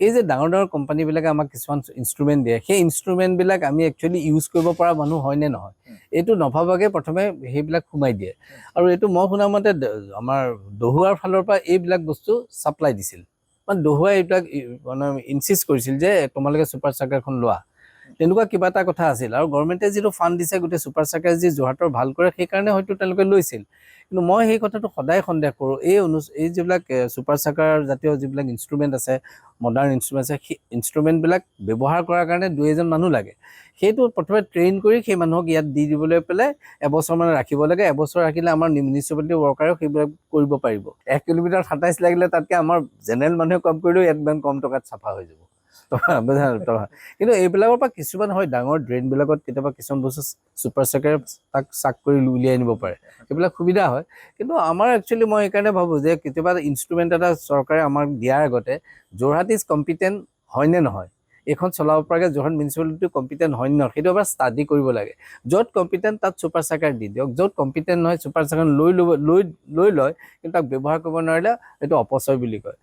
এই যে ডাঙৰ ডাঙৰ কোম্পানীবিলাকে আমাক কিছুমান ইনষ্ট্ৰুমেণ্ট দিয়ে, সেই ইনষ্ট্ৰুমেণ্টবিলাক আমি একচুৱেলি ইউজ কৰিব পৰা মানুহ হয়নে নহয়, এইটো নভাবাকৈ প্ৰথমে সেইবিলাক সোমাই দিয়ে। আৰু এইটো মই শুনা মতে আমাৰ দহুৱাৰ ফালৰ পৰা এইবিলাক বস্তু ছাপ্লাই দিছিল, মানে দহুৱাই এইবিলাক মানে ইনচিষ্ট কৰিছিল যে তোমালোকে ছুপাৰ চাৰ্কাৰখন লোৱা, তেনেকুৱা কিবা এটা কথা আছিল। আৰু গভৰ্ণমেণ্টে যিটো ফাণ্ড দিছে গোটেই ছুপাৰ চাৰ্কাৰ যি যোৰহাটৰ ভাল কৰে সেইকাৰণে হয়তো তেওঁলোকে লৈছিল। কিন্তু মই সেই কথাটো সদায় সন্দেহ কৰোঁ, এই যিবিলাক ছুপাৰ চাৰ্কাৰ জাতীয় যিবিলাক ইনষ্ট্ৰুমেণ্ট আছে, মডাৰ্ণ ইনষ্ট্ৰুমেণ্ট আছে, সেই ইনষ্ট্ৰুমেণ্টবিলাক ব্যৱহাৰ কৰাৰ কাৰণে 2-এজন মানুহ লাগে। সেইটো প্ৰথমে ট্ৰেইন কৰি সেই মানুহক ইয়াত দি দিবলৈ পেলাই এবছৰমান ৰাখিব লাগে। এবছৰ ৰাখিলে আমাৰ মিউনিচিপালিটি ৱৰ্কাৰেও সেইবিলাক কৰিব পাৰিব। 1 কিলোমিটাৰ 27 লাগিলে তাতকৈ আমাৰ জেনেৰেল মানুহে কম কৰিলেও ইয়াত ইমান কম টকাত চাফা হৈ যাব। কিন্তু এইবিলাকৰ পৰা কিছুমান হয় ডাঙৰ ড্ৰেইনবিলাকত কেতিয়াবা কিছুমান বস্তু ছুপাৰ চাৰ্কাৰে তাক চাক কৰি উলিয়াই আনিব পাৰে, সেইবিলাক সুবিধা হয়। কিন্তু আমাৰ একচুৱেলি মই সেইকাৰণে ভাবোঁ যে কেতিয়াবা ইনষ্ট্ৰুমেণ্ট এটা চৰকাৰে আমাক দিয়াৰ আগতে যোৰহাট ইজ কম্পিটেণ্ট হয়নে নহয়, এইখন চলাব পৰাকৈ যোৰহাট মিউনিচিপালিটি কম্পিটেণ্ট হয় নে নহয়, সেইটো এবাৰ ষ্টাডি কৰিব লাগে। য'ত কম্পিটেণ্ট তাত ছুপাৰ চাৰ্কাৰ দি দিয়ক, য'ত কম্পিটেণ্ট নহয় ছুপাৰ চাৰ্কাৰ লৈ লয় কিন্তু তাক ব্যৱহাৰ কৰিব নোৱাৰিলে এইটো অপচয় বুলি কয়।